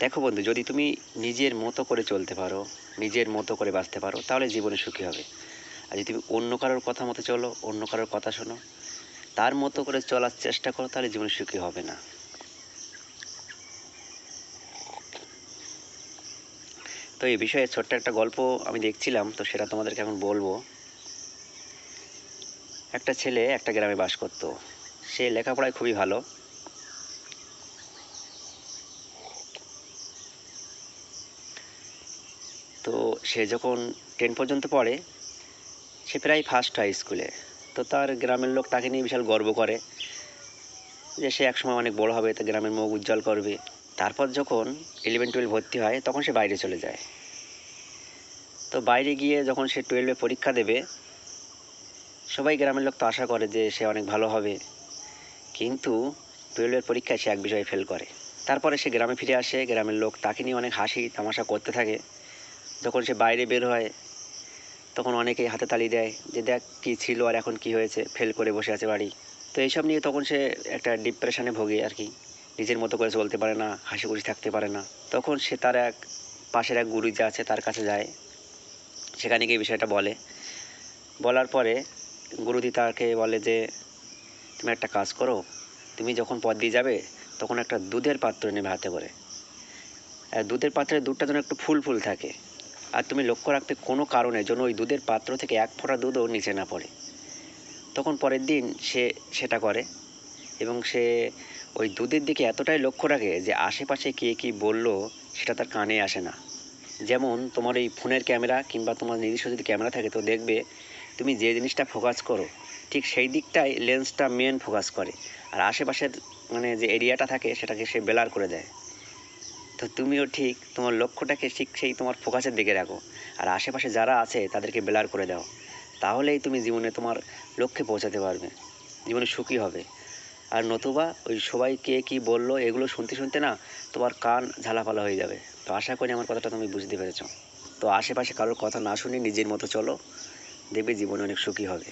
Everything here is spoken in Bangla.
দেখো বন্ধু, যদি তুমি নিজের মতো করে চলতে পারো, নিজের মতো করে বাঁচতে পারো, তাহলে জীবনে সুখী হবে। আর যদি তুমি অন্য কারোর কথা মতো চলো, অন্য কারোর কথা শোনো, তার মতো করে চলার চেষ্টা করো, তাহলে জীবনে সুখী হবে না। তো এই বিষয়ে ছোট্ট একটা গল্প আমি দেখছিলাম, তো সেটা তোমাদেরকে এখন বলবো। একটা ছেলে একটা গ্রামে বাস করত। সে লেখাপড়ায় খুবই ভালো। তো সে যখন 10 পর্যন্ত পড়ে, সে প্রায় ফার্স্ট হয় স্কুলে। তো তার গ্রামের লোক তাকে নিয়ে বিশাল গর্ব করে যে সে একসময় অনেক বড় হবে, তা গ্রামের মুখ উজ্জ্বল করবে। তারপর যখন 11-12 ভর্তি হয়, তখন সে বাইরে চলে যায়। তো বাইরে গিয়ে যখন সে 12-এ পরীক্ষা দেবে, সবাই গ্রামের লোক তো আশা করে যে সে অনেক ভালো হবে। কিন্তু 12-এর পরীক্ষায় সে এক বিষয়ে ফেল করে। তারপরে সে গ্রামে ফিরে আসে, গ্রামের লোক তাকে নিয়ে অনেক হাসি তামাশা করতে থাকে। যখন সে বাইরে বের হয়, তখন অনেকেই হাতে তালি দেয় যে দেখ কী ছিল আর এখন কি হয়েছে, ফেল করে বসে আছে বাড়ি। তো এইসব নিয়ে তখন সে একটা ডিপ্রেশনে ভোগে আর কি। নিজের মতো করে চলতে পারে না, হাসি খুশি থাকতে পারে না। তখন সে তার এক পাশের এক গুরু যে আছে তার কাছে যায়। সেখানে গিয়ে বিষয়টা বলে। বলার পরে গুরুজি তাকে বলে যে তুমি একটা কাজ করো, তুমি যখন পথ দিয়ে যাবে, তখন একটা দুধের পাত্র নেবে হাতে করে। আর দুধের পাত্রের দুধটা যেন একটু ফুল ফুল থাকে। আর তুমি লক্ষ্য রাখবে কোনো কারণে যেন ওই দুধের পাত্র থেকে এক ফোঁটা দুধও নিচে না পড়ে। তখন পরের দিন সে সেটা করে, এবং সে ওই দুধের দিকে এতটাই লক্ষ্য রাখে যে আশেপাশে কে কী বললো সেটা তার কানে আসে না। যেমন তোমার এই ফোনের ক্যামেরা কিংবা তোমার নিজস্ব যদি ক্যামেরা থাকে, তো দেখবে তুমি যে জিনিসটা ফোকাস করো, ঠিক সেই দিকটাই লেন্সটা মেন ফোকাস করে। আর আশেপাশের মানে যে এরিয়াটা থাকে সেটাকে সে ব্লার করে দেয়। তো তুমিও ঠিক তোমার লক্ষ্যটাকে ঠিক সেই তোমার ফোকাসের দিকে রাখো, আর আশেপাশে যারা আছে তাদেরকে ব্লার করে দাও। তাহলেই তুমি জীবনে তোমার লক্ষ্যে পৌঁছাতে পারবে, জীবনে সুখী হবে। আর নতুবা ওই সবাই কে কী বললো এগুলো শুনতে শুনতে না তোমার কান ঝালাপালা হয়ে যাবে। তো আশা করি আমার কথাটা তুমি বুঝতে পেরেছো। তো আশেপাশে কারোর কথা না শুনে নিজের মতো চলো, দেখবে জীবনে অনেক সুখী হবে।